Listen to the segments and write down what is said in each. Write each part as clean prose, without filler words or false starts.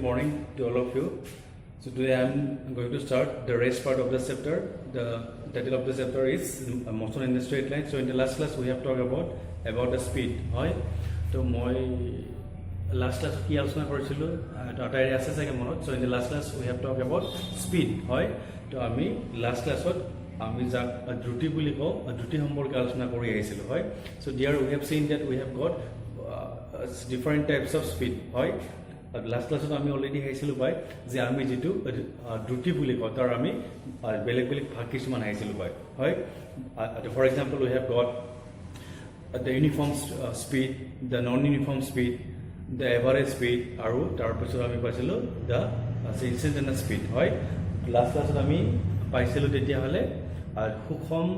morning to all of you. So today I am going to start the rest part of the chapter. The title of the chapter is motion in the straight line. So in the last class we have talked about the speed. Right? So my last class ki alusona korichilu data area ase sage monot. So in the last class we have talked about speed. Right? So ami last class আমি যাক দ্ৰুতি বুলি কওঁ দ্ৰুতি সম্পৰ্কে আলোচনা কৰি আহিছিলো হয় so there we have seen that we have got different types of speed হয় last class আমি already আহিছিলো পাই যে আমি যেটো দ্ৰুতি বুলি কওঁ তাৰ আমি বেলেগ বেলেগ ভাগ কিছুমান আহিছিলো পাই হয় for example we have got the uniform speed the non uniform speed the average speed আৰু তাৰ পিছত আমি পাইছিলো the instantaneous speed হয় last class আমি পাইছিলো তেতিয়া হলে সুখম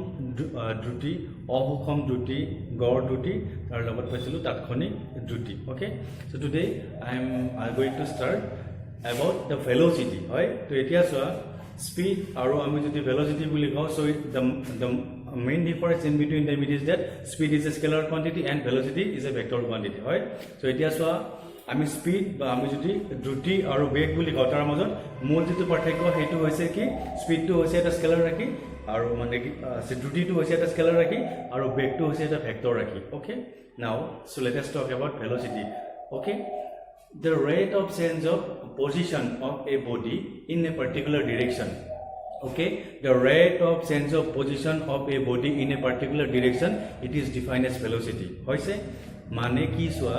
দ্ৰুতি অসুখম দ্ৰুতি গড় দ্ৰুতি তাৰ লগত পাইছিলো তাৎক্ষণিক দ্ৰুতি okay so today I am going to start about the velocity হয় তো এতিয়া সোয়া স্পিড আৰু আমি যদি velocity বুলি কওঁ so the main difference in between them is that speed is a scalar quantity and velocity is a vector quantity হয় so এতিয়া সোয়া আমি স্পিড বা আমি যদি দ্ৰুতি আৰু বেগ বুলি কওঁ তাৰ মাজত মূল যেটো পাৰ্থক্য হেতু হৈছে কি স্পিডটো হৈছে এটা স্কেলাৰ ৰাখি আৰু মানে দ্ৰুতিটো হৈছে এটা স্কেলাৰ ৰাখি আৰু বেগটো হৈছে এটা ভেক্টৰ ৰাখি ওকে নাও সো লেট আস টক about velocity okay the rate of change of position of a body in a particular direction okay the rate of change of position of a body in a particular direction it is defined as velocity hoise মানে কি সোয়া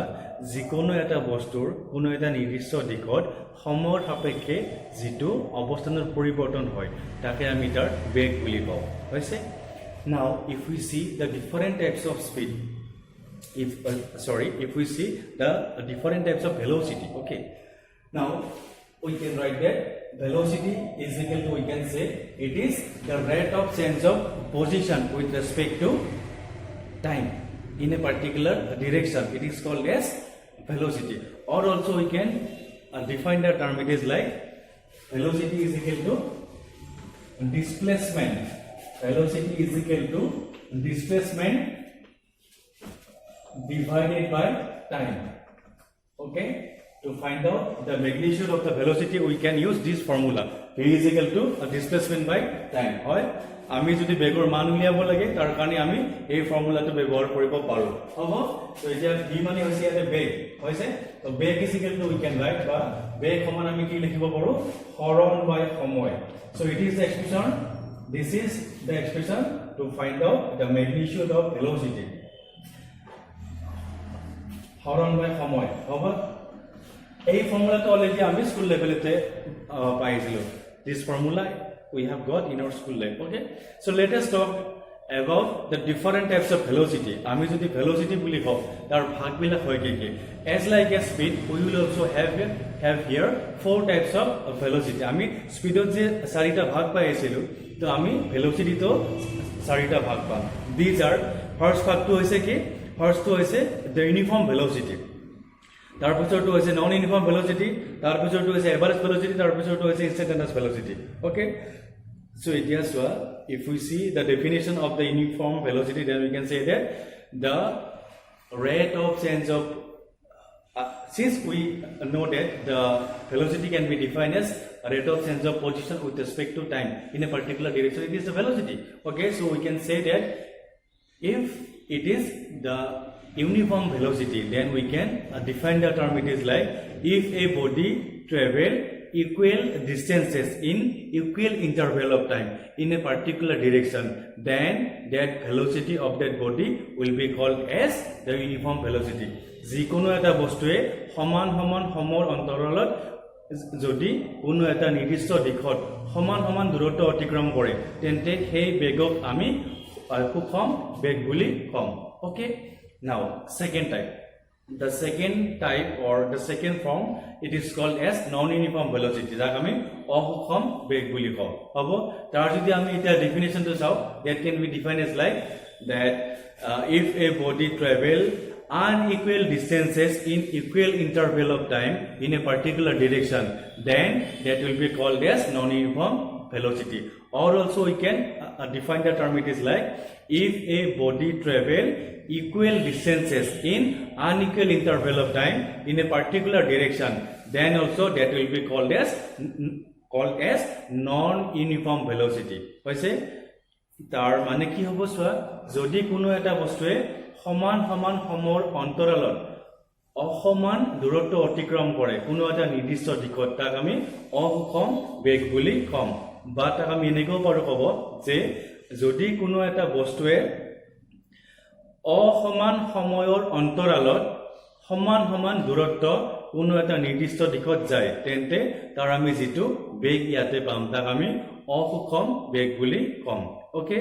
যিকোনো এটা বস্তুৰ কোনো এটা নিৰ্দিষ্ট দিশত সময়ৰ সাপেক্ষে যেটো অৱস্থানৰ পৰিৱৰ্তন হয় তাকে আমি তাৰ বেগ বুলি কওঁ হৈছে now if we see the different types of speed if we see the different types of velocity okay now we can write that velocity is equal to we can say it is the rate of change of position with respect to time in a particular direction it is called as velocity or also we can define the term it is like velocity is equal to displacement velocity is equal to displacement divided by time okay to find out the magnitude of the velocity we can use this formula v is equal to displacement by time হয় আমি যদি বেগৰ মান উলিয়াব লাগে তাৰ কাৰণে আমি এই ফৰ্মুলাটো ব্যৱহাৰ কৰিব পাৰো হ'ব তো এতিয়া v মানে হৈছে এটা বেগ হৈছে তো বেগ is equal to we can write বা বেগ সমান আমি কি লিখিব পাৰো হৰণ বাই সময় so it is the expression this is the expression to find out the magnitude of velocity হৰণ বাই সময় হ'ব এই ফৰ্মুলাটো অলৰেডি আমি স্কুল লেভেলতে পাইছিলো this formula we have got in our school life okay so let us talk about the different types of velocity ami jodi velocity buli kau tar bhag bila hoy ki as like a speed we will also have here four types of velocity ami speed je sarita bhag paisilu to ami velocity to sarita bhag pa these are first bhag to hoise ki first to hoise the uniform velocity তাৰ পিছৰটো হৈছে non uniform velocity তাৰ পিছৰটো হৈছে average velocity তাৰ পিছৰটো হৈছে ইনস্ট্যান্টানিয়াস velocity okay so এতিয়া সোয়া if we see the definition of the uniform velocity then we can say that the rate of change of since we know that the velocity can be defined as a rate of change of position with respect to time in a particular direction it is the velocity okay so we can say that if it is the uniform velocity then we can define the term it is like if a body travel equal distances in equal interval of time in a particular direction then that velocity of that body will be called as the uniform velocity যিকোনো এটা বস্তুৱে সমান সমান সময়ৰ অন্তৰালত যদি কোনো এটা নিৰ্দিষ্ট দিশত সমান সমান দূৰত্ব অতিক্ৰম কৰে তেন্তে সেই বেগক আমি সুষম বেগ বুলি কম okay now second type the second type or the second form it is called as non uniform velocity jak ami অসুষম বেগ বুলি কওঁ হ'ব তাৰ যদি আমি এটা ডেফিনিশন তো চাও that can be defined as like that if a body travel unequal distances in equal interval of time in a particular direction then that will be called as non uniform velocity or also we can define the term it is like if a body travel equal distances in unequal interval of time in a particular direction then also that will be called as non-uniform velocity. Hoise tar mane ki hobo soa jodi kuno eta bostue সমান সমর অন্তরালত অসমান দূরত্ব অতিক্রম করে কোনো এটা নির্দিষ্ট দিশত তাক আমি অসুষম বেগ বুলি কম বা তাক আমি এনেকৈ পাৰো কব যে যদি কোনো এটা বস্তুৱে অসমান সময়ৰ অন্তৰালত সমান দূৰত্ব কোনো এটা নিৰ্দিষ্ট দিশত যায় তেন্তে তাৰ আমি যেটো বেগ ইয়াতে পাম তাক আমি অসুষম বেগ বুলি কম ওকে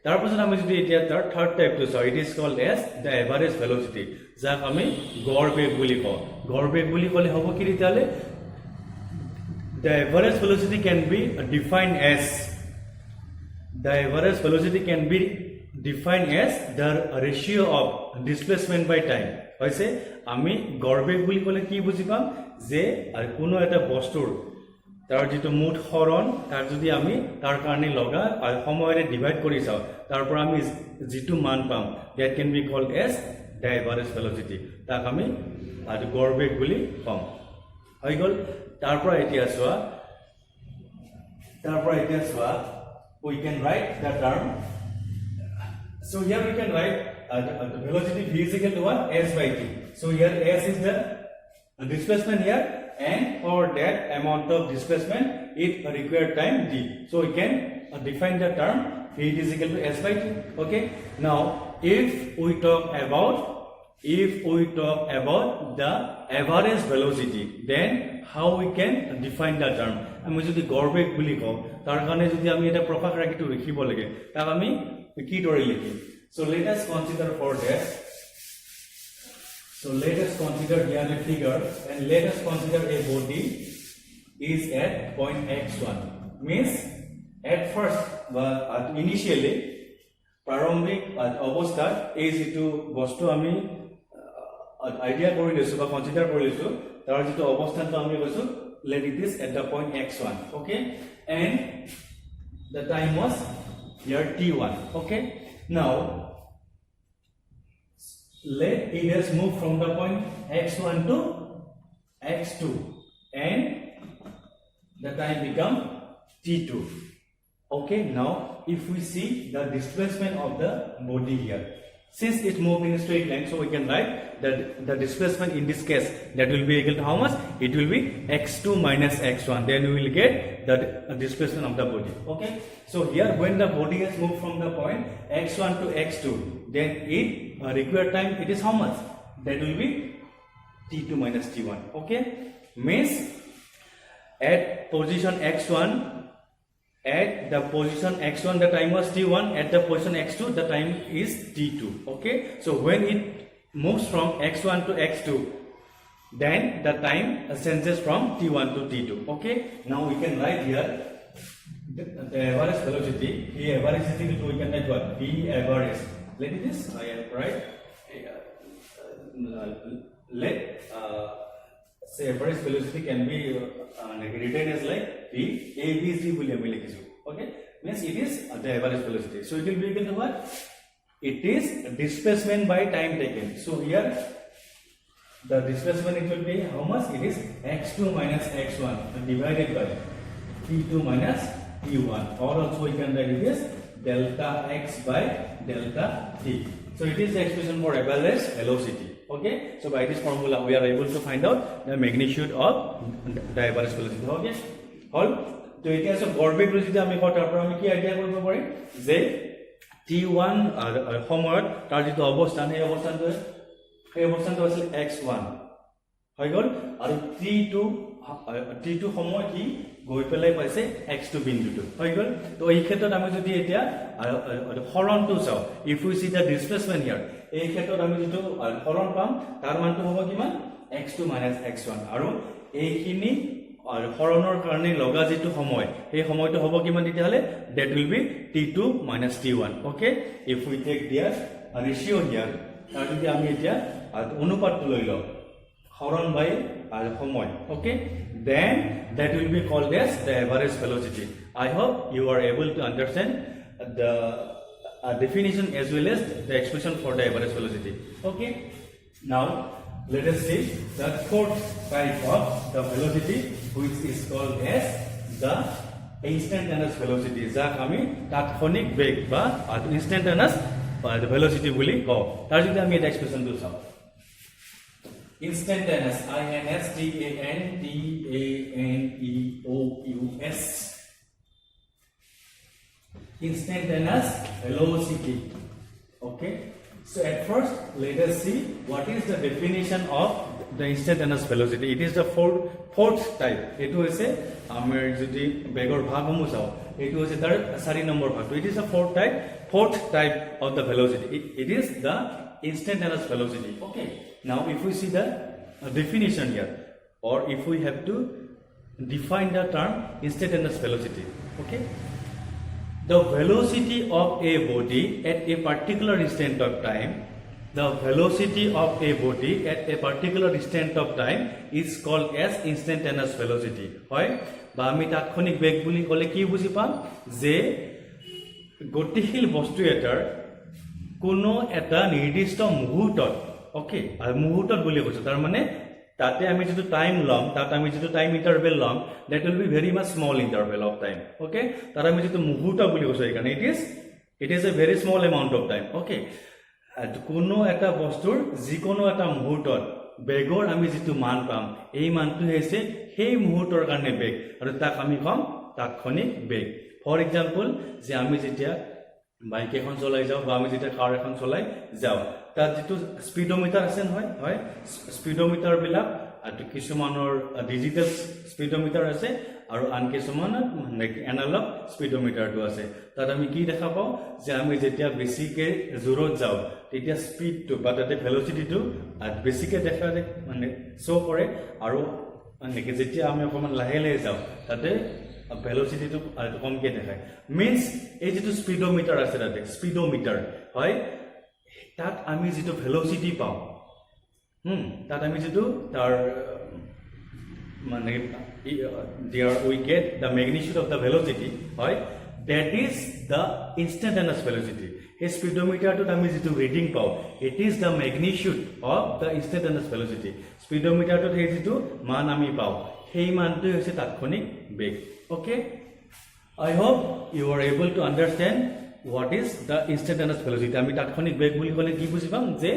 তাৰপিছত আমি যদি এতিয়া তাৰ থাৰ্ড টাইপটো চাও it is called as the average velocity যাক আমি গড় বেগ বুলি কওঁ গড় বেগ বুলি ক'লে হ'ব কি তেতিয়ালে the average velocity can be defined as the ratio of displacement by time hoise ami gor beg buli kole ki buji pam je ar kono eta bostur tar jitu mut horon tar jodi ami tar karone loga ar samoyre divide kori chao tar por ami jitu man pam that can be called as the average velocity tak ami ar gor beg buli pam hoi gol tar por etia soa we can write the term. So here we can write the velocity v is equal to what? S by t. So here S is the displacement here, and for that amount of displacement it required time d. So we can define the term v is equal to S by t. Okay. Now if we talk about the average velocity, then how we can define the term? আমি যদি গড় বেগ বুলি কওঁ তাৰ কাৰণে যদি আমি এটা প্ৰকাশ ৰাখিটো লিখিব লাগে তাক আমি কি দৰে লিখিম so let us consider for that here the figure and let us consider a body is at point x1 means at first initially প্ৰাৰম্ভিক অৱস্থাত এই যেটো বস্তু আমি আইডিয়া কৰি লৈছো বা কনসিডাৰ কৰি লৈছো তাৰ যেটো অৱস্থানটো আমি কৈছো let it is at the point x1 okay and the time was here t1 okay now let it has moved from the point x1 to x2 and the time become t2 okay now if we see the displacement of the body here since it moved in a straight line so we can write that the displacement in this case that will be equal to how much it will be x2 minus x1 then we will get the displacement of the body okay so here when the body has moved from the point x1 to x2 then it required time it is how much that will be t2 minus t1 okay means at position x1 at the position x1 the time was t1 at the position x2 the time is t2 okay so when it moves from x1 to x2 then the time changes from t1 to t2 okay now we can write here the average velocity v average is equal to we can write what v average let it is I have right let say average velocity can be written as like v abc বুলি আমি লিখিছো okay means it is the average velocity so it will be equal to what it is displacement by time taken so here the displacement it will be how much it is x2 minus x1 divided by t2 minus t1 or also we can write it as delta x by delta t so it is the expression for average velocity okay so by this formula we are able to find out the magnitude of the average velocity okay all to এতিয়া সব গড় বেগ যদি আমি কত তাৰ পৰা আমি কি আইডিয়া কৰিব পাৰিম যে t1 সময়ত তাৰ যেটো অৱস্থান এই অৱস্থানটো আছিল x1 হৈ গল আৰু t2 সময় কি গৈ পেলাই পাইছে x2 বিন্দুটো হৈ গল তো এই ক্ষেত্ৰত আমি যদি এতিয়া হৰণটো চাও if we see the displacement here এই ক্ষেত্ৰত আমি যেটো হৰণ পাম তাৰ মানটো হ'ব কিমান x2 x1 আৰু এইখিনি আৰ হৰণৰ কাৰণে লগা যেটো সময় এই সময়টো হ'ব কিমান তেতিয়া হলে that will be t2 minus t1 okay if we take their ratio here তাৰ যদি আমি এতিয়া অনুপাতটো লৈ লও হৰণ বাই আর সময় okay then that will be called as the average velocity I hope you are able to understand the definition as well as the expression for the average velocity okay now let us see the fourth type of the velocity, which is called as the instantaneous velocity. যাক আমি তাৎক্ষণিক বেগ বা instantaneous velocity বুলি কওঁ। তাৰ যদি আমি এটা এক্সপ্ৰেছনটো চাওঁ, instantaneous, instantaneous, instantaneous velocity. Okay, so at first let us see what is the definition of the instantaneous velocity. It is the fourth type. Etu hoise amar jodi begor bhag homu chao, etu hoise tar 4 number bhag. It is the fourth type of the velocity. It is the instantaneous velocity. Okay, now if we see the definition here, or if we have to define the term instantaneous velocity. Okay, the velocity of a body at a particular instant of time, the velocity of a body at a particular instant of time is called as instantaneous velocity. Hoy ba ami tatkhonik beg buli kole ki buji pam je gotihil bostu etar kono eta nirdishto muhurtot, okay, ar muhurtot boli koisu tar mane tate ami jetu time long, tat ami jetu time interval long, that will be very much small interval of time. Okay, tar ami jetu muhurta boli koisu ekane it is a very small amount of time. Okay, কোনো এটা বস্তুৰ যিকোনো এটা মুহূৰ্তত বেগৰ আমি যেটো মান পাম, এই মানটো হৈছে সেই মুহূৰ্তৰ কাৰণে বেগ, আৰু তাক আমি কম তাৎক্ষণিক বেগ। ফৰ এক্সাম্পল, যে আমি যেতিয়া বাইক এখন চলাই যাওঁ বা আমি যেতিয়া কাৰ এখন চলাই যাওঁ, তাত যেটো স্পীডোমিটাৰ আছে নহয়, হয়, স্পীডোমিটাৰ বিলাক আৰু কিছুমানৰ ডিজিটেল স্পীডোমিটাৰ আছে আৰু আন কিছুমানৰ এনালগ স্পীডোমিটাৰটো আছে। তাত আমি কি দেখা পাওঁ যে আমি যেতিয়া বেছিকে জোৰত যাওঁ তেতিয়া স্পীডটো বা তাতে ভেলোচিটিটো বেছিকে দেখা মানে শ্ব' কৰে, আৰু যেতিয়া আমি অকণমান লাহে লাহে যাওঁ তাতে ভেলোচিটিটো কমকে দেখায়। মিনছ এই যেটো স্পীডোমিটাৰ আছে তাতে স্পীডোমিটাৰ হয়, তাত আমি যেটো ভেলোচিটি পাওঁ, তাত আমি যেটো তাৰ মানে there we get the magnitude of the velocity, right? That is the instantaneous velocity. A speedometer to ami jitu reading pao, it is the magnitude of the instantaneous velocity. Speedometer to he jitu man ami pao, hei man tu hoise tatkhonik beg. Okay, I hope you are able to understand what is the instantaneous velocity. Ami tatkhonik beg boli kole ki buji pam je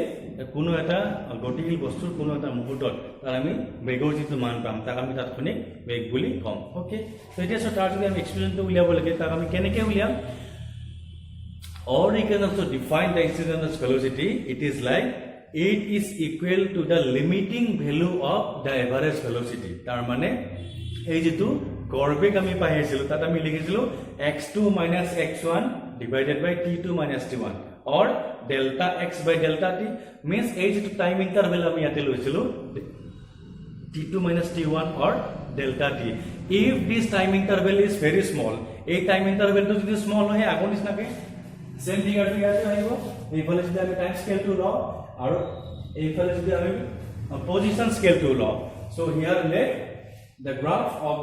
কোনো এটা গতিশীল বস্তুৰ কোনো এটা মুহূৰ্তত তাৰ আমি বেগৰ যিটো মান পাম তাক আমি তাৎক্ষণিক বেগ বুলি কম। ওকে, তো এতিয়া তাৰ যদি আমি এক্সপ্ৰেছনটো উলিয়াব লাগে তাক আমি কেনেকৈ উলিয়াম? Or you can also define the instantaneous velocity. It is like it is equal to the limiting value of the average velocity. তাৰ মানে এই যেটো গড়বেগ আমি পাই আছিলো তাত আমি লিখিছিলো x2 minus x1 divided by t2 minus t1, or delta x by delta t, means এই যেটো টাইম ইন্টারভেল আমি ইয়াতে লৈছিলো t2 minus t1 or delta t. If this time interval is very small, এই টাইম ইন্টারভেলটো যদি small হয় আগৰ নিচিনাকে সেম ফিগাৰটো ইয়াতে আহিব। এইফালে যদি আমি টাইম স্কেলটো লওঁ আৰু এইফালে যদি আমি পজিশন স্কেলটো লওঁ, so here let the graph of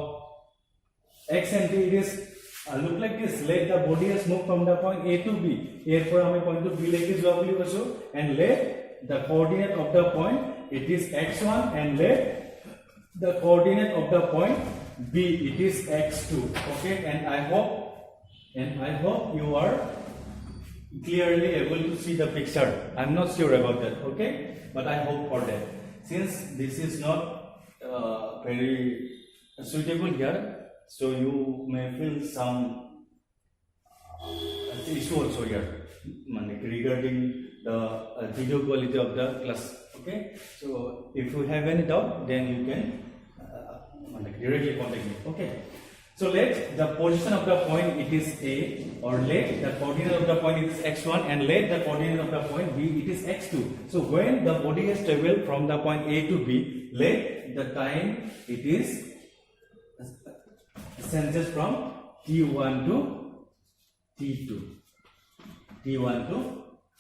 x and t is look like this. Let the body has moved from the point A to B. Therefore, we point to B like this also, and let the coordinate of the point it is x1, and let the coordinate of the point B it is x2. Okay, and I hope you are clearly able to see the picture. I'm not sure about that. Okay, but I hope for that. Since this is not very suitable here, so you may feel some issue also here regarding the video quality of the class. Okay, so if you have any doubt, then you can directly contact me. Okay, so let the position of the point it is A, or let the coordinate of the point it is x1, and let the coordinate of the point B it is x2. So when the body has traveled from the point A to B, let the time it is senses from t1 to t2, t1 to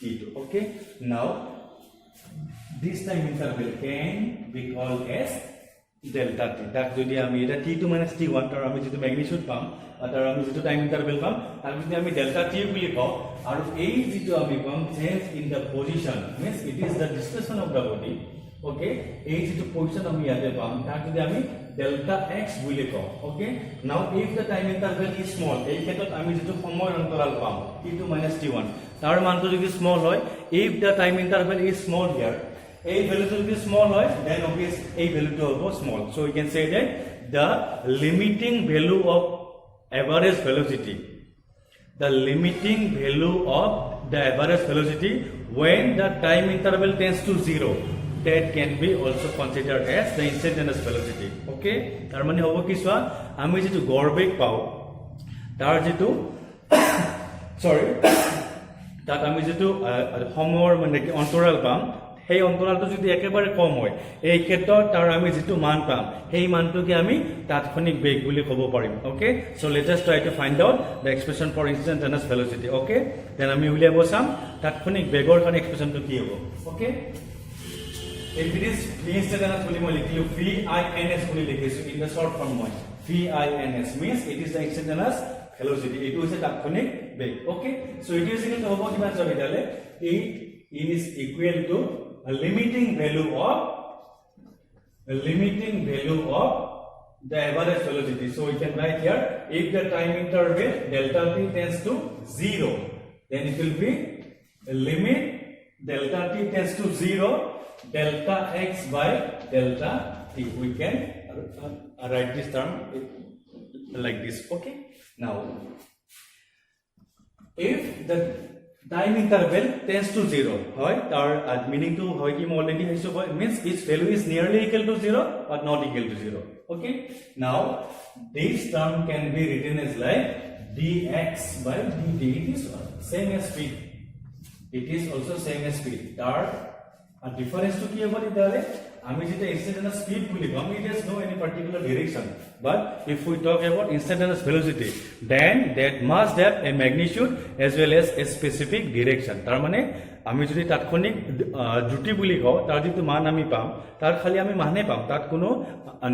t2. Okay, now this time interval can be called as delta t. Tak jodi ami eta t2 minus t1 tar ami jetu magnitude pam tar ami jetu time interval pam tak jodi ami delta t boli kau aru ei jetu ami pam change in the position, means it is the displacement of the body okay এই যেটো position আমি ইয়াতে পাম তাক যদি আমি delta x বুলি কওঁ ওকে নাও if the time interval is small এই ক্ষেত্ৰত আমি যেটো সময় অন্তৰাল পাম t2 - t1 তাৰ মানটো যদি স্মল হয় if the time interval is small here এই ভ্যালুটো যদি স্মল হয় দেন অবভিয়াস এই ভ্যালুটো হ'ব small so we can say that the limiting value of average velocity the limiting value of the average velocity when the time interval tends to 0 that can be also considered as the instantaneous velocity okay tar mane hobo ki swa ami jetu gorbek pau tar jetu sorry that ami jetu homor mane ki antoral pam সেই অন্তরালটো যদি একেবারে কম হয় এই ক্ষেত্ৰত তাৰ আমি যেটো মান পাম সেই মানটোকে আমি তাৎক্ষণিক বেগ বুলি ক'ব পাৰিম okay so let us try to find out the expression for instantaneous velocity okay then আমি উলিয়াব চাম তাৎক্ষণিক বেগৰ কাৰণে এক্সপ্রেশনটো কি হ'ব okay if it is instantaneous বুলি মই লিখিলো vins বুলি লিখিছো ইন দ্য শর্ট ফর্ম মই vins means it is the instantaneous velocity এটো হৈছে তাৎক্ষণিক বেগ okay so it is equal to হ'ব কিমান জবিদালে it is equal to a limiting value of the average velocity. So we can write here if the time interval delta t tends to 0 then it will be a limit delta t tends to 0 delta x by delta t. We can write this term like this okay now if the time interval tends to 0 hoy tar meaning to hoy ki already hiso means its value is nearly equal to 0 but not equal to 0 okay now this term can be written as like dx by dt it is same as speed it is also same as speed tar difference to ki hobo dale আমি যেটা instantaneous speed বুলি কম it has no any particular direction but if we talk about instantaneous velocity then that must have a magnitude as well as a specific direction তার মানে আমি যদি তাৎক্ষণিক দ্রুতি বুলি কও তার যেটো মান আমি পাম তার খালি আমি মানে পাম তাত কোনো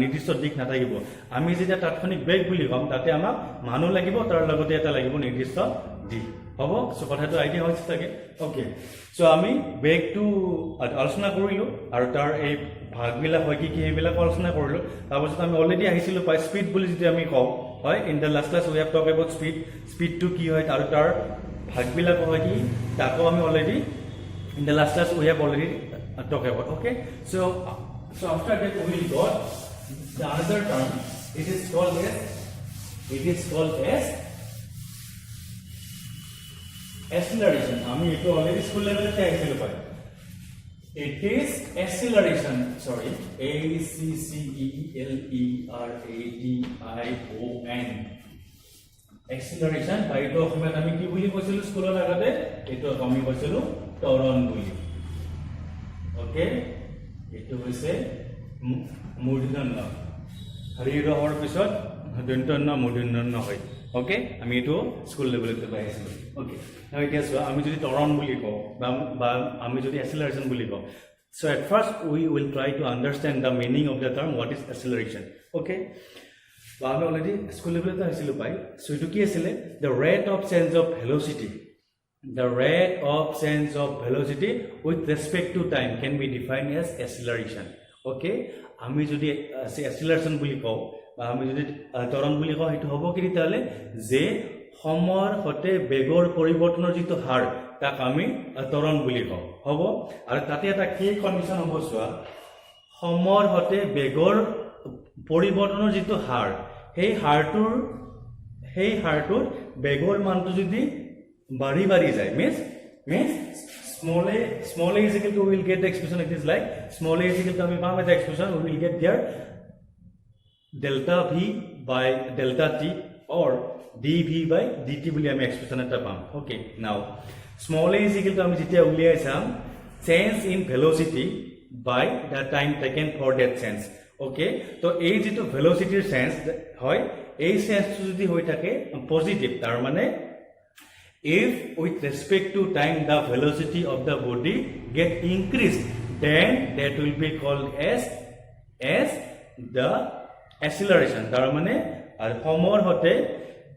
নির্দিষ্ট দিক না থাকিব আমি যেটা তাৎক্ষণিক বেগ বুলি কম তাতে আমাক মানো লাগিব তার লগতে এটা লাগিব নির্দিষ্ট দিক হবো সো কথাটো আইডিয়া হৈছে থাকে ওকে সো আমি বেগ টু আলোচনা কৰিলো আৰু তাৰ এই ভাগবিলা হয় কি কি হেবিলা আলোচনা কৰিলো তাৰপিছত আমি অলৰেডি আহিছিলো পাই স্পিড বুলি যদি আমি কওঁ হয় in the last class we have talk about speed টু কি হয় আৰু তাৰ ভাগবিলা হয় কি তাকো আমি already in the last class we have already talked about okay so after that we will got the another term it is called as acceleration ami eto already school level te aisilo pai it is acceleration sorry a c c e l e r a t i o n acceleration by to সময়ত আমি কি বুলি কৈছিলো স্কুলৰ আগতে এটো আমি কৈছিলো ত্বৰণ বুলি ওকে এটো হৈছে মূৰ্ধন্য হৰিৰহৰ পিছত দন্তন্য মূৰ্ধন্য হয় ওকে আমি এটো স্কুল লেভেলতে পাইছো ওকে নাও এতিয়া সো আমি যদি ত্বৰণ বুলি কওঁ বা আমি যদি acceleration বুলি কওঁ so at first we will try to understand the meaning of the term what is acceleration okay আমি অলরেডি স্কুল লেভেলতে আহিছিলো পাই সো এটো কি আছিল the rate of change of velocity with respect to time can be defined as acceleration okay আমি যদি acceleration বুলি কওঁ বা আমি যদি ত্বৰণ বুলি কওঁ এটো হ'ব কি তালে যে সময়ৰ হতে বেগৰ পৰিৱৰ্তনৰ যিটো হাৰ তাক আমি ত্বৰণ বুলি কওঁ হ'ব আৰু তাতে এটা কি কন্ডিশন হ'ব সোৱা সময়ৰ হতে বেগৰ পৰিৱৰ্তনৰ যিটো হাৰ সেই হাৰটোৰ বেগৰ মানটো যদি বাঢ়ি যায় means small a is equal to we will get the expression it is like small a is equal to আমি পাম এটা expression we will get there delta v by delta t or dv by dt বুলি আমি expression এটা পাম okay now small a is equal to আমি যেতিয়া উলিয়াই চাম change in velocity by the time taken for that change okay তো এই যেটো velocityৰ sense হয় এই sense যদি হৈ থাকে positive তাৰ মানে if with respect to time the velocity of the body get increased then that will be called as the acceleration তাৰ মানে আৰ সময়ৰ হতে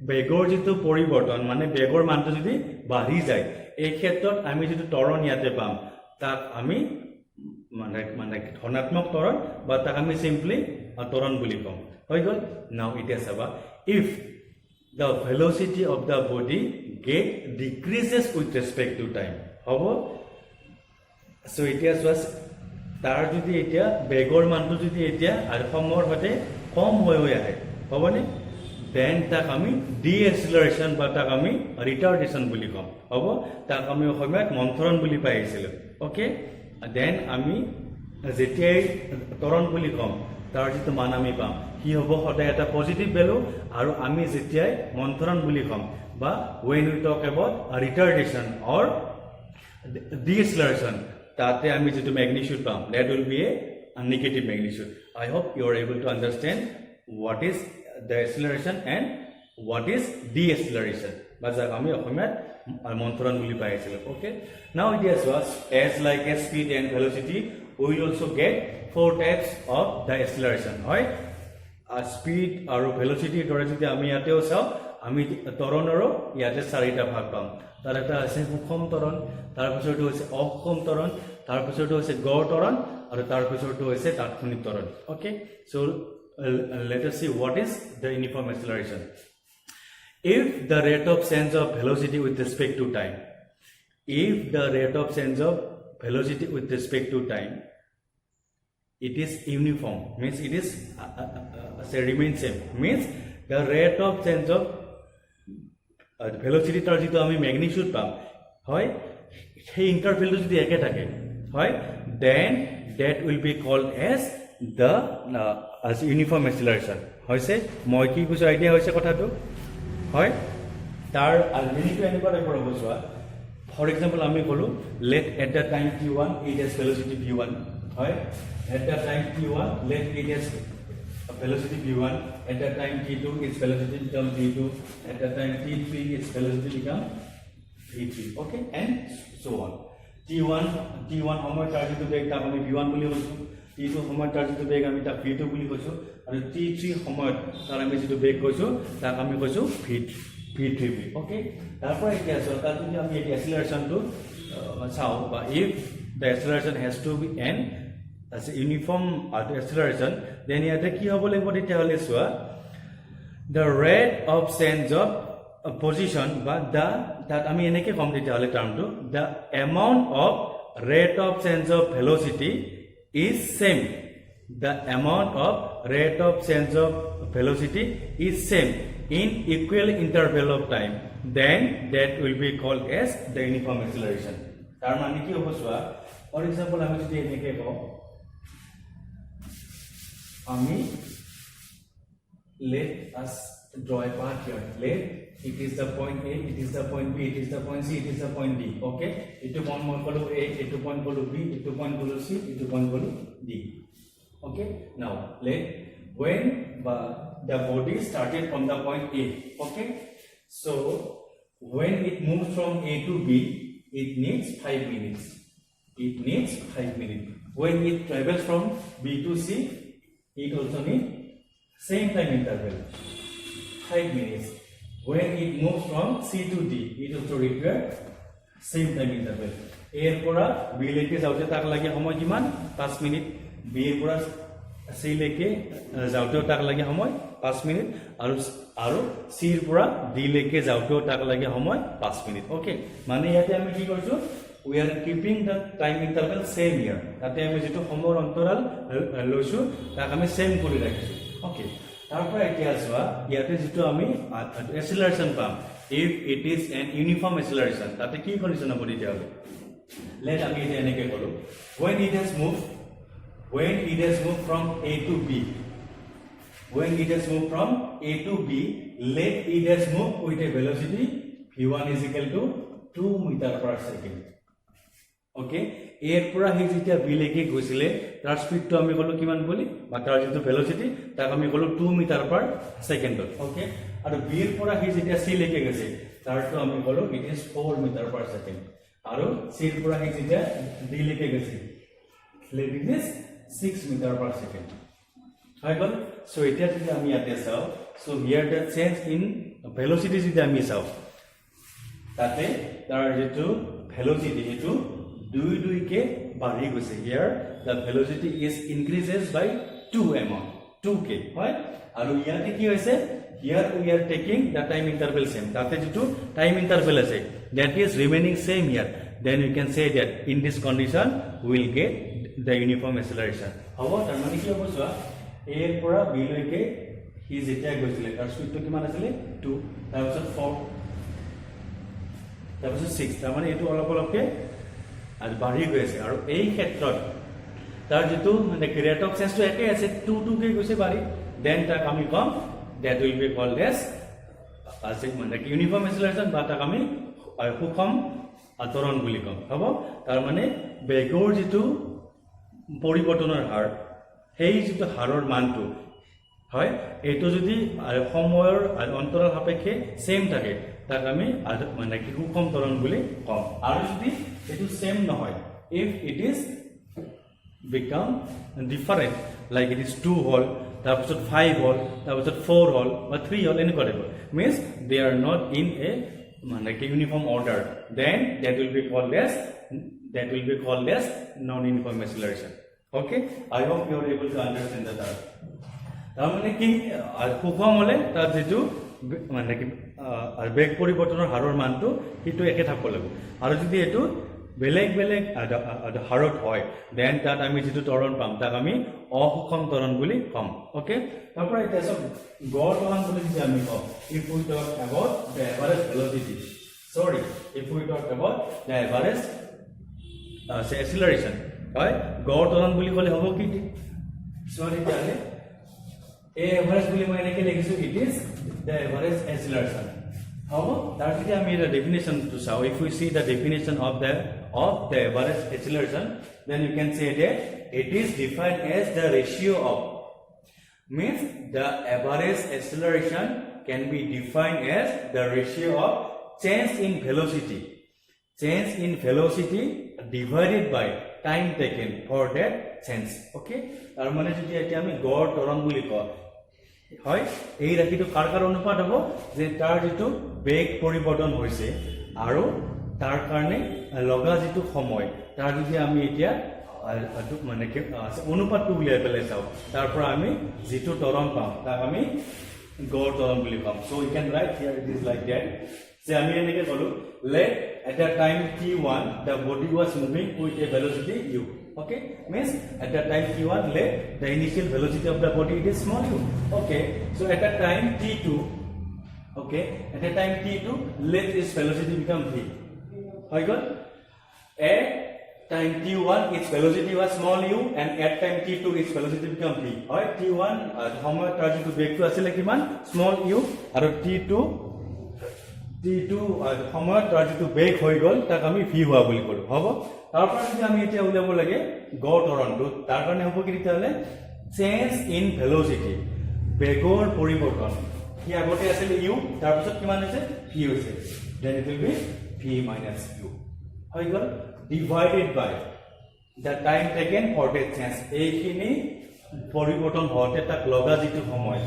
বেগৰ যেটো পৰিৱৰ্তন মানে বেগৰ মানটো যদি বাঢ়ি যায় এই ক্ষেত্ৰত আমি যেটো ত্বৰণ ইয়াতে পাম তাক আমি মানে ধনাত্মক ত্বৰণ বা তাক আমি সিম্পলি ত্বৰণ বুলি কম হৈ গল নাও এতিয়া চাবা if the velocity of the body get decreases with respect to time হবো so এতিয়া তাৰ যদি এতিয়া বেগৰ মানটো যদি এতিয়া আৰু সময়ৰ সৈতে কম হৈ আহে হবনে then তাক আমি ডিএক্সিলাৰেশন বা তাক আমি ৰিটাৰ্ডেশন বুলি কম হবো তাক আমি অসমীয়াত মন্থৰণ বুলি পাইছিল ওকে then আমি যেতিয়াই ত্বৰণ বুলি কম তাৰ যিটো মান আমি পাম কি হ'ব সদায় এটা পজিটিভ ভ্যালু আৰু আমি যেতিয়াই মন্থৰণ বুলি কম বা when we talk about retardation or deceleration তাতে আমি যেটো ম্যাগনিটিউড পাম that will be a negative magnitude I hope you are able to understand what is the acceleration and what is deceleration বাজা আমি অসমীয়াত মন্থৰণ বুলি পাইছিল okay now it is was as like as speed and velocity we will also get four types of the acceleration হয় speed আৰু velocity দৰে যদি আমি ইয়াতেও চাও আমি ত্বৰণৰো ইয়াতে চাৰিটা ভাগ পাম তাৰ এটা আছে সুষম ত্বৰণ তাৰ পিছৰটো হৈছে অসম ত্বৰণ তাৰ পিছৰটো হৈছে গড় ত্বৰণ আৰু তাৰ পিছৰটো হৈছে তাৎক্ষণিক ত্বৰণ okay so let us see what is the uniform acceleration if the rate of change of velocity with respect to time if the rate of change of velocity with respect to time it is uniform means it is remain same means the rate of change of velocity tar jitu ami magnitude pam hoy সেই ইন্টারভেলটো যদি একে থাকে হয় then that will be called as the as uniform acceleration হইছে মই কি কিছু idea হইছে কথাটো হয় তার আলমিনিটো এনেকুৱা টাইপৰ হ'ব চোৱা for example আমি কলো let at the time t1 it has velocity v1 হয় at the time t1 let it has velocity v1 at the time t2 its velocity become v2 at the time t3 its velocity become v3 okay and so on t1 সময় চাৰ্জটো বেগ তাক আমি v1 বুলি কৈছো t2 সময় চাৰ্জটো বেগ আমি তাক v2 বুলি কৈছো আৰু t3 সময়ত তাৰ আমি যেটো বেগ কৈছো তাক আমি কৈছো v3 okay তাৰপৰা এতিয়া তাত যদি আমি এই এক্সিলাৰেশনটো চাও বা if the acceleration has to be n as a uniform acceleration then ইয়াতে কি হ'ব লাগিব তেতিয়া হলে চোৱা the rate of change of position but that আমি এনেকে কম তেতিয়া হলে টার্মটো the amount of rate of change of velocity is same the amount of rate of change of velocity is same in equal interval of time then that will be called as the uniform acceleration তাৰ মানে কি হ'ব চোৱা for example আমি যদি এনেকে কওঁ আমি let us draw a path here let it is the point A it is the point B it is the point C it is the point D okay itu point মই কলো A itu point কলো B itu point কলো C itu point কলো D okay now let when the body started from the point A okay so when it moves from A to B it needs 5 minutes when it travels from B to C it also needs same time interval 5 minutes when it moves from C to D it also requires same time interval A পৰা B লৈকে যাওঁতে তাক লাগে সময় কিমান 5 minute B পৰা C লৈকে যাওঁতে তাক লাগে সময় 5 মিনিট আৰু C পৰা D লৈকে যাওঁতে তাক লাগে সময় 5 মিনিট ওকে মানে ইয়াতে আমি কি কৰিছো we are keeping the time interval same here তাতে আমি যেটো সময়ৰ অন্তৰাল লৈছো তাক আমি সেম কৰি ৰাখিছো ওকে তাৰপৰা এতিয়া চোৱা ইয়াতে যেটো আমি acceleration পাম if it is an uniform acceleration তাতে কি কন্ডিশন হ'ব দিয়া হ'ব let আমি এটা এনেকে কৰো when it has moved from A to B when it has moved from A to B let it has moved with a velocity v1 is equal to 2 meter per second okay এর পৰা হি যেতিয়া b লৈকে গৈছিলে তাৰ স্পিডটো আমি কলো কিমান বলি বা তাৰ যেটো ভেলোসিটি তাক আমি কলো 2 মিটাৰ পাৰ সেকেন্ড okay আৰু b এৰ পৰা হি যেতিয়া c লৈকে গৈছে তাৰটো আমি কলো it is 4 metre per second আৰু c এৰ পৰা হি যেতিয়া d লৈকে গৈছে let it is 6 metre per second হয় গল সো এতিয়া যদি আমি ইয়াতে চাও so here the change in velocity যদি আমি চাও তাতে তাৰ যেটো ভেলোসিটি এটো 2 কে বাঢ়ি গৈছে here the velocity is increases by 2m 2k হয় আৰু ইয়াতে কি হৈছে here we are taking the time interval same তাতে যেটো time interval আছে that is remaining same here then we can say that in this condition we will get the uniform acceleration হব তাৰ মানে কি হ'ব চোৱা a এৰ পৰা b লৈকে হি যেতিয়া গৈছিলে তাৰ স্পীডটো কিমান আছিল 2 তাৰপিছত 4 তাৰপিছত 6 তাৰ মানে এটো অলপ অলপকে আৰু বাঢ়ি গৈ আছে আৰু এই ক্ষেত্ৰত তাৰ যেটো মানে ৰেট অফ চেঞ্জটো একে আছে 2 কে গৈছে বাঢ়ি দেন তাক আমি কম that will be called as মানে ইউনিফর্ম অ্যাক্সেলারেশন বা তাক আমি সুষম আতৰণ বুলি কম হ'ব তাৰ মানে বেগৰ যেটো পৰিৱৰ্তনৰ হাৰ সেই যেটো হাৰৰ মানটো হয় এটো যদি সময়ৰ অন্তৰাল সাপেক্ষে সেম থাকে তাক আমি মানে কি সুষম ত্বৰণ বুলি কম আৰু যদি এটো সেম নহয় if it is become different like it is 2 whole তাৰপিছত 5 হল তাৰপিছত 4 হল বা 3 হল এনেকুৱা টাইপৰ means they are not in a মানে কি uniform order then that will be called as non uniform acceleration okay I hope you are able to understand that তাৰ মানে কি সুষম হলে তাৰ যেটো মানে কি বেগ পৰিৱৰ্তনৰ হাৰৰ মানটো হিটো একে থাকিব লাগিব আৰু যদি এটো বেলেগ বেলেগ হাৰত হয় দেন তাত আমি যেটো ত্বৰণ পাম তাক আমি অসুষম ত্বৰণ বুলি কম ওকে তাৰপৰা এটা সব গড় ত্বৰণ বুলি যদি আমি কম if we talk about the average velocity if we talk about the average acceleration হয় গড় ত্বৰণ বুলি ক'লে হ'ব কি সরি তাহলে a average বুলি মই এনেকে লিখিছো it is the average acceleration how that is I made a definition to show if we see the definition of the average acceleration then you can say that it is defined as the ratio of means the average acceleration can be defined as the ratio of change in velocity divided by time taken for that change okay tar mane jodi eta ami gor toron buli ko হয় এই ৰাখিটো কাৰ কাৰ অনুপাত হ'ব যে তাৰ যেটো বেগ পৰিৱৰ্তন হৈছে আৰু তাৰ কাৰণে লগা যেটো সময় তাৰ যদি আমি এতিয়া মানে অনুপাতটো উলিয়াই পেলাই চাও তাৰ পৰা আমি যেটো ত্বৰণ পাম তাক আমি গড় ত্বৰণ বুলি কম so you can write here it is like that যে আমি এনেকে কলো let at the time t1 the body was moving with a velocity u okay means at that time t1 let the initial velocity of the body it is small u okay so at that time t2 okay at that time t2 let its velocity become v হয় গল at time t1 its velocity was small u and at time t2 its velocity become v হয় t1 সময় তাৰ যেটো বেগটো আছিল কিমান small u আৰু t2 সময়ত তাৰ যেটো বেগ হৈ গল তাক আমি v হোৱা বুলি কলো হ'ব তাৰ পৰা যদি আমি এতিয়া উলিয়াব লাগে গড় ত্বৰণটো তাৰ কাৰণে হ'ব কি তেতিয়ালে চেঞ্জ ইন ভেলোচিটি বেগৰ পৰিৱৰ্তন কি আগতে আছিল u তাৰ পিছত কিমান হৈছে v হৈছে then it will be v minus u হৈ গল divided by the time taken for that change এইখিনি পৰিৱৰ্তন হওঁতে তাক লগা যেটো সময়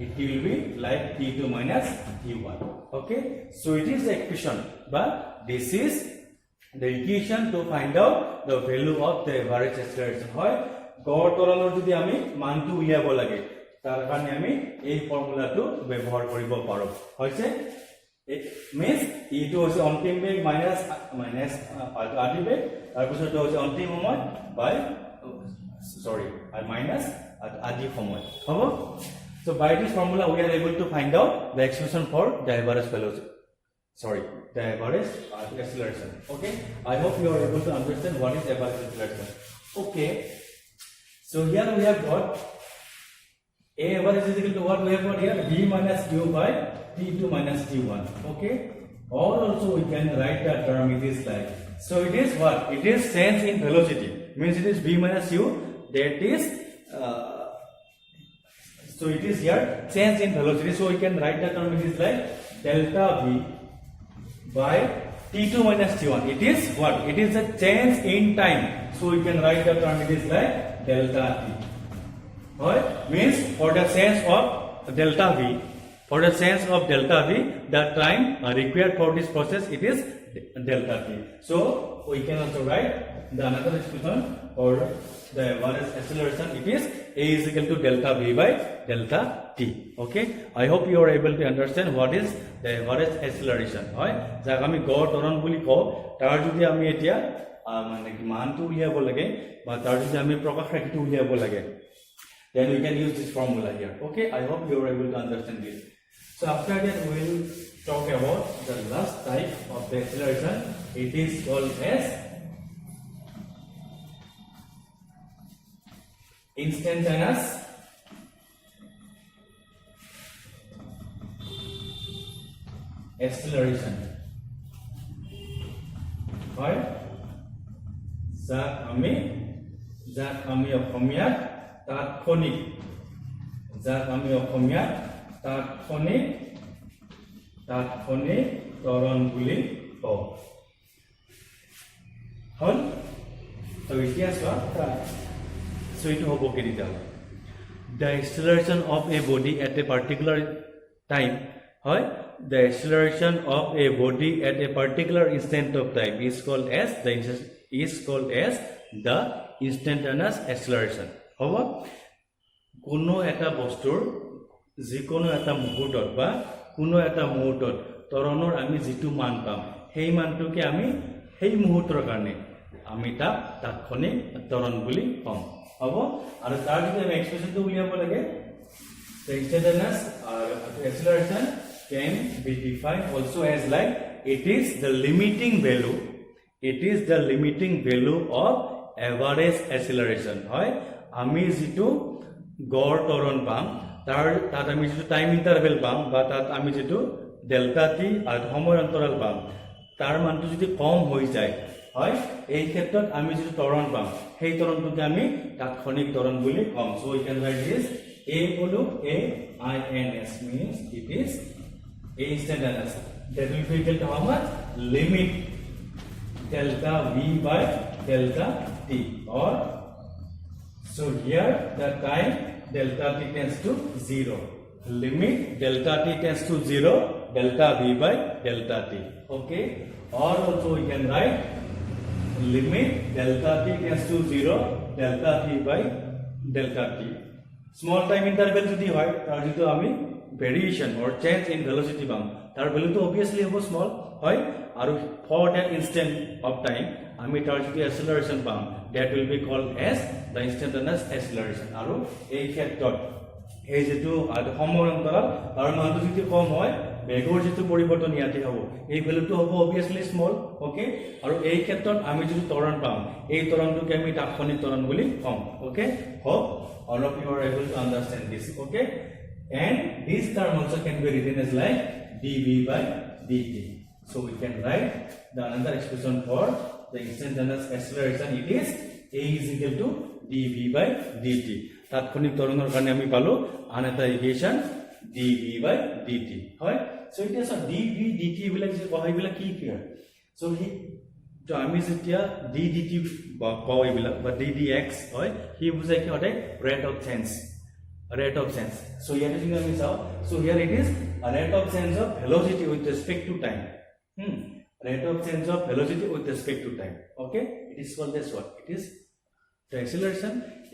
it will be like t2 minus t1 okay so it is the equation but this is the equation to find out the value of the average acceleration হয় গড় ত্বৰণৰ যদি আমি মানটো উলিয়াব লাগে তাৰ কাৰণে আমি এই ফৰ্মুলাটো ব্যৱহাৰ কৰিব পাৰো হৈছে means e2 হৈছে অন্তিম বেগ minus আদি বেগ তাৰ পিছত হৈছে অন্তিম সময় by minus আদি সময় হ'ব so by this formula we are able to find out the expression for the average velocity the average acceleration okay I hope you are able to understand what is average acceleration okay so here we have got a average is equal to what we have got here v minus q by t2 minus t1 okay or also we can write that term it is like so it is what it is change in velocity means it is v minus u that is so it is here change in velocity so we can write the term it is like delta v by t2 minus t1 it is what it is a change in time so we can write the term it is like delta t right means for the change of delta v For the sense of delta v, the time required for this process, it is delta t. So we can also write the another expression for the average acceleration. It is a is equal to delta v by delta t. Okay, I hope you are able to understand what is the average acceleration. Right? Jak ami gor toron buli ko tar jodi ami etia মানে কি মানটো উলিয়াব লাগে বা তাৰ যদি আমি প্ৰকাশ ৰাখিটো উলিয়াব লাগে, then we can use this formula here. Okay, I hope you are able to understand this. So after that we will talk about the last type of the acceleration. It is called as instantaneous acceleration. Right? যাক আমি অসমীয়াত তাৎক্ষণিক ত্বৰণ বুলি কওঁ। হল তো এতিয়া চোৱা এইটো হ'ব কেতিয়া the acceleration of a body at a particular time হয় the acceleration of a body at a particular instant of time is called as the instantaneous acceleration. হ'ব কোনো এটা বস্তুৰ যিকোনো এটা মুহূৰ্তত বা কোনো এটা মুহূৰ্তত ত্বৰণৰ আমি যেটো মান পাম সেই মানটোকে আমি সেই মুহূৰ্তৰ কাৰণে আমি তাক তাৎক্ষণিক ত্বৰণ বুলি কম। হ'ব আৰু তাৰ যদি আমি এক্সপ্ৰেছনটো উলিয়াব লাগে the instantaneous acceleration can be defined also as like it is the limiting value of average acceleration. হয় আমি যেটো গড় ত্বৰণ পাম তাত আমি যেটো টাইম ইন্টারভেল পাম বা তাত আমি যেটো ডেল্টা টি আর সময় অন্তরাল পাম তার মানটো যদি কম হৈ যায় হয় এই ক্ষেত্ৰত আমি যেটো ত্বৰণ পাম সেই ত্বৰণটোকে আমি তাৎক্ষণিক ত্বৰণ বুলি কম। So we can write this a হলো AINS means it is instantaneous. That will be equal to how much? Limit delta v by delta t, or so here the time delta t tends to 0. Limit delta t tends to 0 delta v by delta t. Okay, or also we can write limit delta t tends to 0 delta t by delta t. Small time interval যদি হয় তার যেটো আমি variation or change in velocity পাম তার value তো obviously হবে small হয় আর for that instant of time আমি তার যদি acceleration পাম that will be called as the instantaneous acceleration. আৰু এই ক্ষেত্ৰত এই যেটো সময় অন্তৰাল তাৰ মানটো যদি কম হয় বেগৰ যেটো পৰিৱৰ্তন ইয়াতে হ'ব এই ভ্যালুটো হ'ব obviously small. ওকে আৰু এই ক্ষেত্ৰত আমি যদি ত্বৰণ পাম এই ত্বৰণটোকে আমি তাৎক্ষণিক ত্বৰণ বুলি কম। Okay, hope all of you are able to understand this. Okay, and this term also can be written as like dv by dt. So we can write the another expression for the instantaneous acceleration. It is a is equal to dv by dt. তাৎক্ষণিক ত্বৰণৰ কাৰণে আমি পালো আন এটা equation dv by dt. হয়, so it is a dv dt বিলাক যে কয়বিলা কি ক্লিয়াৰ। so তো আমি যেতিয়া ddt বা কয়বিলা বা ddx হয় হি বুজাই কি হয় rate of change. so ইয়াতে যদি আমি চাও so here it is a rate of change of velocity with respect to time. Rate of change of velocity with respect to time. Okay, it is called as what? It is the acceleration.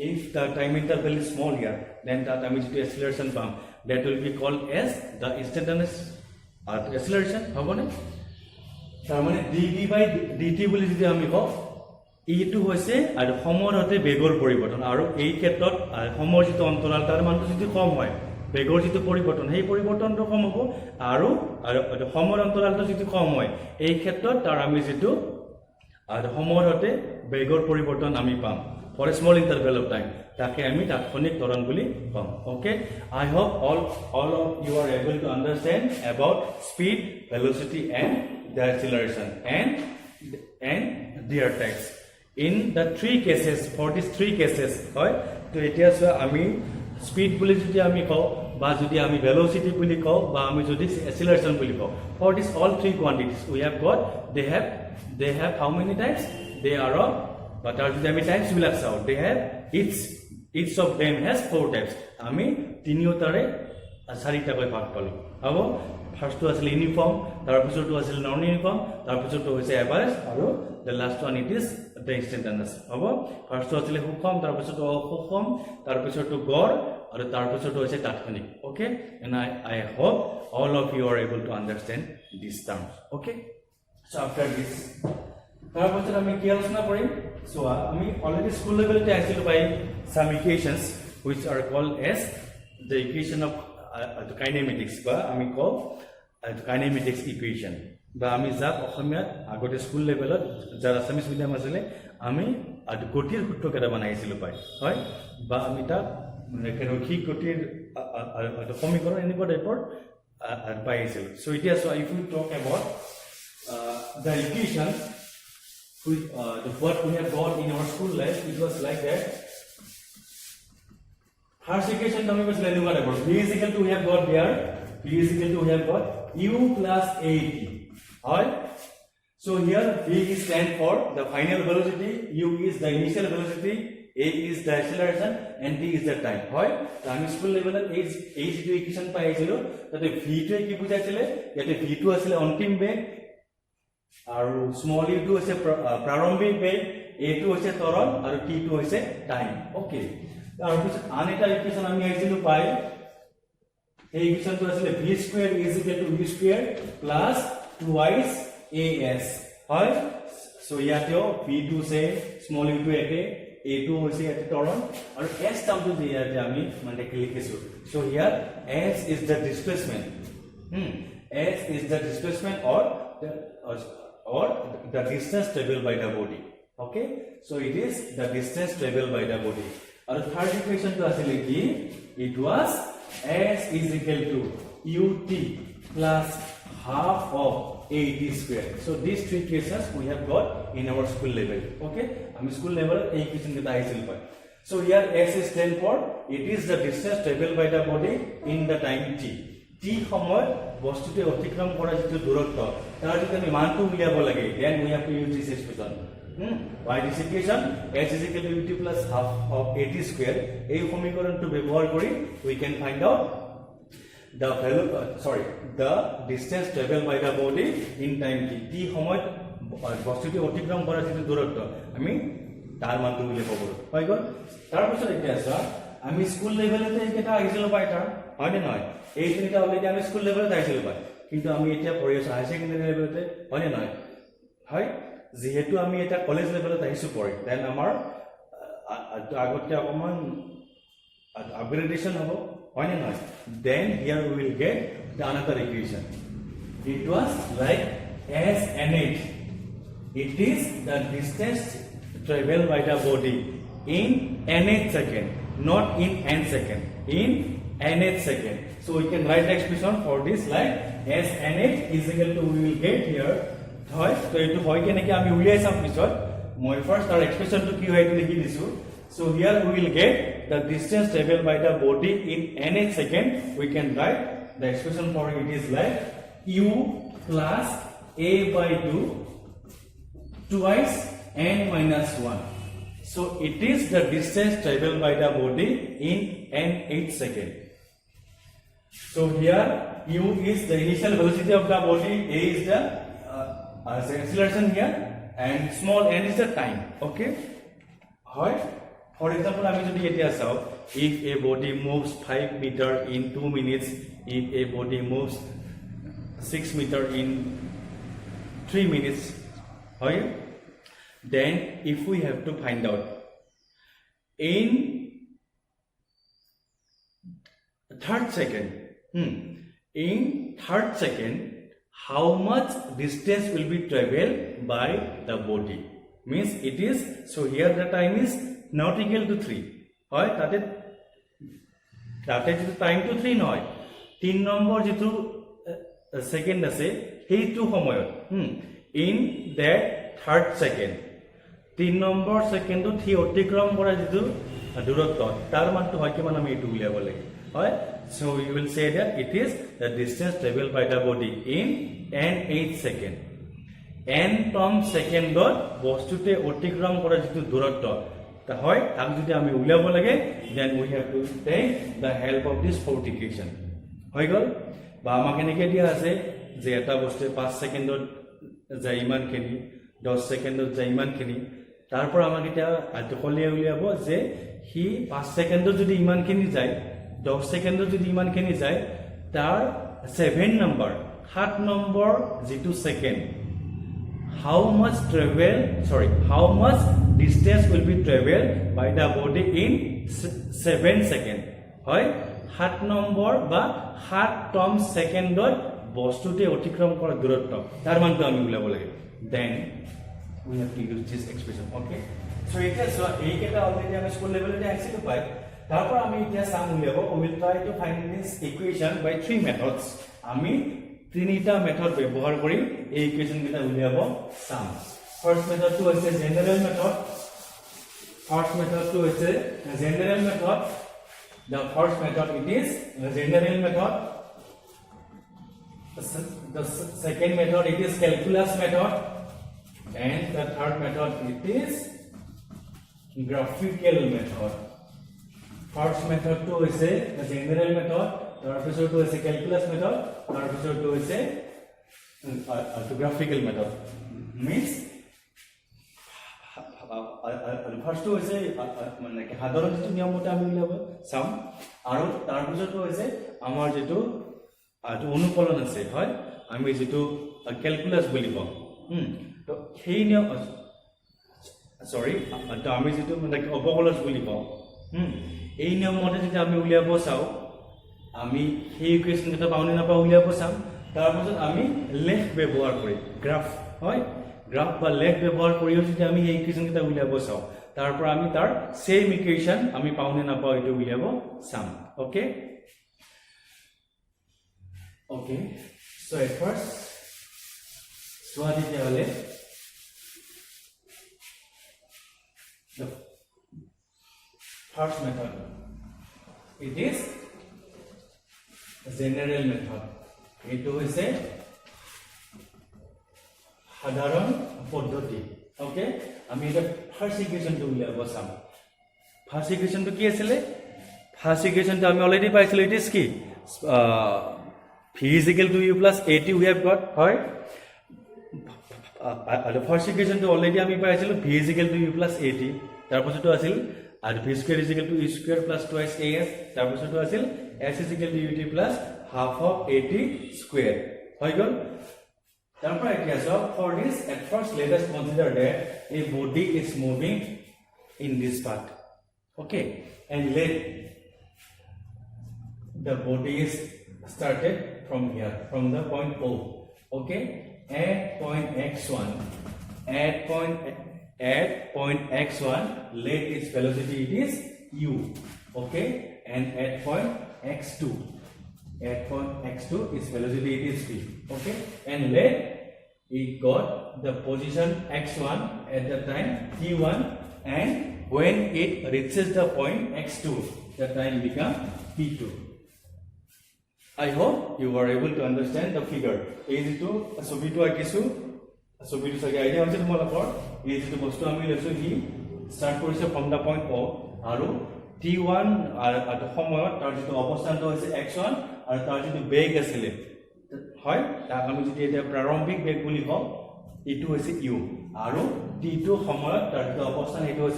If the time interval is small here, then that time to acceleration pump that will be called as the instantaneous acceleration. How about it? তার মানে dv by dt বুলি যদি আমি কও এইটো হৈছে আৰু সময়ৰ হতে বেগৰ পৰিৱৰ্তন আৰু এই ক্ষেত্ৰত সময়ৰ যেটো অন্তৰাল তাৰ মানটো যদি কম হয় বেগৰ যেটো পৰিৱৰ্তন সেই পৰিৱৰ্তনটো কম হ'ব আৰু সময়ৰ অন্তৰালটো যদি কম হয় এই ক্ষেত্ৰত তাৰ আমি যেটো সময়ৰ হতে বেগৰ পৰিৱৰ্তন আমি পাম for a small interval of time তাকে আমি তাৎক্ষণিক ত্বৰণ বুলি কম। Okay, I hope all of you are able to understand about speed, velocity and the acceleration and their types. In the three cases, for these three cases হয় তো এতিয়া আমি speed বুলি যদি আমি কও বা যদি আমি velocity বুলি কও বা আমি যদি acceleration বুলি কও for these all three quantities we have got they have how many types? They are of but are the types বিলাক চাও they have each of them has four types. আমি তিনিওটাৰে চাৰিটাকৈ ভাগ পালোঁ হ'ব ফাৰ্ষ্টটো আছিল ইউনিফৰ্ম তাৰপিছতো আছিল নন ইউনিফৰ্ম তাৰপিছতো হৈছে এভাৰেজ আৰু the last one it is the instantaneous হ'ব ফাৰ্ষ্টটো আছিল সুষম তাৰপিছতো অসুষম তাৰপিছতো গড় আৰু তাৰপিছতো হৈছে তাৎক্ষণিক okay and I hope all of you are able to understand these terms okay so after this তাৰপিছত আমি কি আলোচনা কৰিম so আমি অলৰেডি স্কুল লেভেলতে আছিলো by some equations which are called as the equation of the kinematics বা আমি কওঁ kinematics equation বা আমি যাক অসমীয়াত আগতে স্কুল লেভেলত যাৰ আছামিজ মিডিয়াম আছিলে আমি গতিৰ সূত্ৰ কেইটা বনাইছিলো পাই হয় বা আমি তাক ৰৈখিক গতিৰ সমীকৰণ এনেকুৱা টাইপৰ পাইছিল so it is so if we talk about the equation with what we have got in our school life it was like that first equation we was like whatever v is equal to we have got there v is equal to we have got u plus at right so here v is stand for the final velocity u is the initial velocity a is the acceleration and t is the time হয় তো আমি school লেভেলত এই যিটো equation পাইছিলো তাতে v2 কি বুজাইছিলে ইয়াতে v2 আছিল অন্তিম বেগ আৰু স্মল u2 হৈছে প্ৰাৰম্ভিক বেগ a2 হৈছে ত্বৰণ আৰু t2 হৈছে টাইম ওকে তাৰপিছত আন এটা ইকুয়েশন আমি আইছিলো পাই এই ইকুয়েশনটো আছিল v square is equal to u square plus twice as হয় সো ইয়াতেও v2 সে স্মল u2 একে a2 হৈছে এটা ত্বৰণ আৰু s টাৰ্মটো দিয়া যে আমি মানে কি লিখিছো so here s is the displacement s is the displacement or the distance traveled by the body okay so it is the distance traveled by the body and third equation to asile ki it was s is equal to ut plus half of at square so these three equations we have got in our school level okay ami school level ei equation kita aisil pai so here s is stand for it is the distance traveled by the body in the time t t সময় বস্তুতে অতিক্রম কৰা যেটো দূৰত্ব তাৰ যদি আমি মানটো উলিয়াব লাগে then we have to use this expression by this equation s is equal to ut plus half of at square এই সমীকৰণটো ব্যৱহাৰ কৰি we can find out the value the distance traveled by the body in time t t সময়ত বস্তুতে অতিক্ৰম কৰা যেটো দূৰত্ব আমি তাৰ মানটো উলিয়াব পাৰো হৈ গল তাৰ পিছত এতিয়া আছে আমি স্কুল লেভেলতে এটা আহিছিল পাইটা হয় নে নহয় এই তিনিটা অলৰেডি আমি স্কুল লেভেলত আহিছিল পাই কিন্তু আমি এতিয়া পঢ়ি আছো হাই সেকেন্ডাৰী লেভেলতে হয় নে নহয় হয় যেহেতু আমি এটা কলেজ লেভেলত আহিছো পঢ়ি দেন আমাৰ আগতে অকমান আপগ্ৰেডেশন হ'ব হয় নে নহয় then here we will get the another equation it was like s and it is the distance traveled by the body in nth second not in n second in nth second so we can write the expression for this like s nth is equal to we will get here হয় তো এটো হয় কেনে কি আমি উলিয়াই চাম পিছত মই ফার্স্ট তাৰ এক্সপ্ৰেশন টু কি হয় এটো লিখি দিছো so here we will get the distance traveled by the body in nth second we can write the expression for it is like u plus a by 2 twice n minus 1 so it is the distance traveled by the body in nth second so here u is the initial velocity of the body a is the acceleration here and small n is the time okay hoy for example ami jodi etia sao if a body moves 5 meter in 2 minutes if a body moves 6 meter in 3 minutes hoy then if we have to find out in third second in third second how much distance will be traveled by the body means it is so here the time is not equal to 3 hoy tate jitu time to 3 noy 3 number jitu second ase heitu samoyot in that third second 3 number second to thi otikrom kora jitu durotto tar man to hoy kiman ami etu uliabo lage hoy so you will say that it is the distance traveled by the body in n8 second n tom second bostute otikrom kora jitu durotto ta hoy tak jodi ami uliabo lage then we have to take the help of this fourth equation হৈ গল বা আমাক এনেকে দিয়া আছে যে এটা বস্তু 5 সেকেন্ডত যায় ইমানখিনি 10 সেকেন্ডত যায় ইমানখিনি তারপর আমাক এটা আইতকলিয়া উলিয়াব যে হি 5 সেকেন্ডত যদি ইমানখিনি যায় 10 সেকেন্ডত যদি ইমানখিনি যায় তার 7 নাম্বার 7 নম্বর যেটো second how much distance will be traveled by the body in 7 seconds হয় 7 নম্বর বা 7তম সেকেন্ডত বস্তুতে অতিক্রম কৰা দূৰত্ব তাৰ মানটো আমি উলাব লাগিব then we have to use this expression okay so so এই কেটা অলরেডি আমি স্কুল লেভেলতে আইছিলো পাই তারপর আমি এতিয়া সাম উলিয়াব we will try to find this equation by 3 methods আমি তিনিটা মেথড ব্যৱহাৰ কৰি এই ইকুৱেচন কেটা উলিয়াব সাম ফার্স্ট মেথড টু হৈছে general method the first method it is the general method the second method it is calculus method and the third method it is graphical method first method to is the general method তাৰপিছত to is calculus method তাৰপিছত to is graphical method means first to is মানে সাধাৰণ যেটো নিয়ম মতে আমি উলিয়াব চাম আৰু তাৰপিছত to is আমাৰ যেটো অনুকলন আছে হয় আমি যেটো ক্যালকুলাস বুলি কম তো সেই নিয়ম সরি তো আমি যেটো মানে অবকলন বুলি কম এই নিয়ম মতে যদি আমি উলিয়াব চাও আমি সেই ইকুয়েশন কেটা পাউনে না পাউ উলিয়াব চাম তাৰপিছত আমি লেখ ব্যৱহাৰ কৰি গ্ৰাফ হয় গ্ৰাফ বা লেখ ব্যৱহাৰ কৰি যদি আমি এই ইকুয়েশন কেটা উলিয়াব চাও তাৰপৰ আমি তাৰ সেম ইকুয়েশন আমি পাউনে না পাউ এটো উলিয়াব চাম okay okay so at first swati wale the first method it is general method eto hoise সাধারণ পদ্ধতি ওকে আমি এটা ফার্স্ট ইকুয়েশন to উলিয়াব চাম ফার্স্ট ইকুয়েশন to কি আছিল ফার্স্ট ইকুয়েশন to আমি অলরেডি পাইছিল ইট ইজ কি v is equal to u plus at we have got right the first equation to already আমি পাইছিলো v is equal to u plus at তাৰপিছত আছিল আৰু v square is equal to e square plus twice as তাৰপিছত আছিল s is equal to ut plus half of at square হৈ গল তাৰপৰ এতিয়া so for this at first let us consider that a body is moving in this path okay and let the body is started from here from the point O okay at point x1 let its velocity it is u okay and at point x2 its velocity it is v okay and let it got the position x1 at the time t1 and when it reaches the point x2 the time become t2 I hope you were able to understand the figure. Is to Sobito Akisu, Sobito Saga idea on the Molapor, is to Bostomi Lesu he start from the point O, Aru, T1 at the homework, target to opposite is x1, or target to beg a slip. Hi, the Prarombic beg will go, E2 is U, Aru, T2 homework, target to opposite it was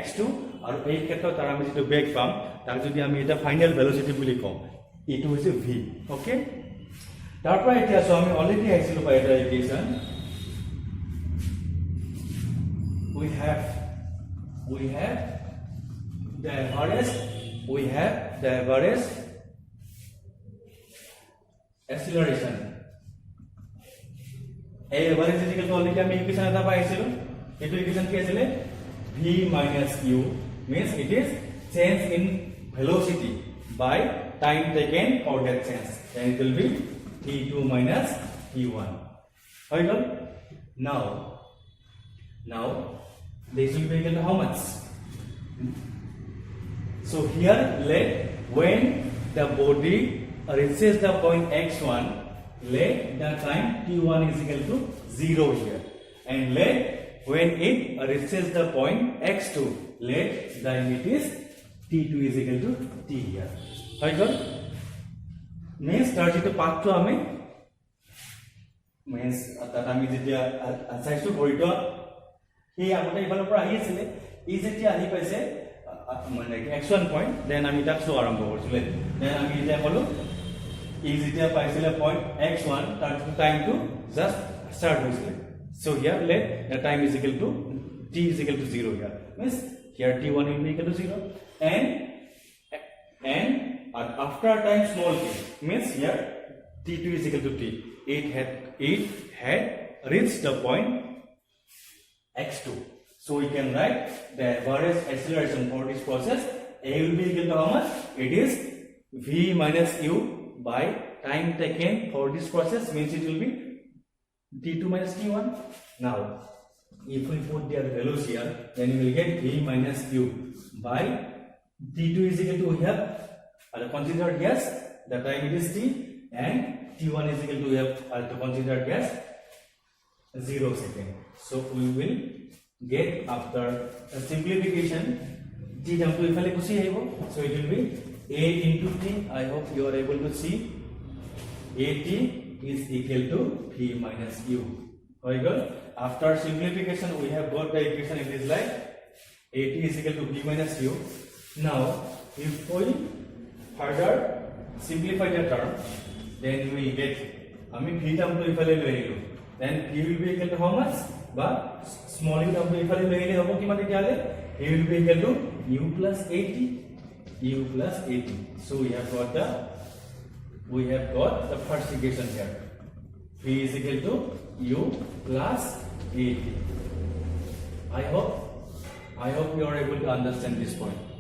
x2, or a cato taramity to beg from, target to the final velocity will go. It was a v okay tarpor etia so ami already aisilo by the equation we have the average acceleration a average is equal to already ami equation eta paisilo eto equation ki asile v minus u means it is change in velocity by time taken for that change then it will be t2 minus t1 right now this will be equal to how much so here let when the body reaches the point x1 let the time t1 is equal to 0 here and let when it reaches the point x2 let the limit is t2 is equal to t here. Right? means তাৰ যেটো পাঠটো আমি means তাত আমি যেতিয়া চাইছো ঘড়িটো এই আগতে ইফালৰ পৰা আহি আছিল এই যেতিয়া আহি পাইছে মানে x1 পইণ্ট দেন আমি তাক শো আৰম্ভ কৰিছিলে দেন আমি এতিয়া কলো এই যেতিয়া পাইছিলে পইণ্ট x1 তাৰ টাইমটো জাস্ট start হৈছিলে so here let the time is equal to t is equal to 0 here means here t1 will be equal to 0 and after time small t means here t2 is equal to t it had reached the point x2 so we can write the average acceleration for this process a will be equal to how much it is v minus u by time taken for this process means it will be t2 minus t1 now if we put their values here then we will get v minus u by t2 is equal to here consider yes the time it is t and t1 is equal to here to consider yes 0 second so we will get after a simplification t term to ifale gusi aibo so it will be a into t I hope you are able to see at is equal to v minus u hoigal after simplification we have got the equation it is like at is equal to v minus u now if we further simplify the term then we get ami v term to ifale loilu then v will be equal to how much but small u term to ifale loile hobo kiman etiale a will be equal to u plus 80 so we have got the first equation here v is equal to u plus 80 I hope you are able to understand this point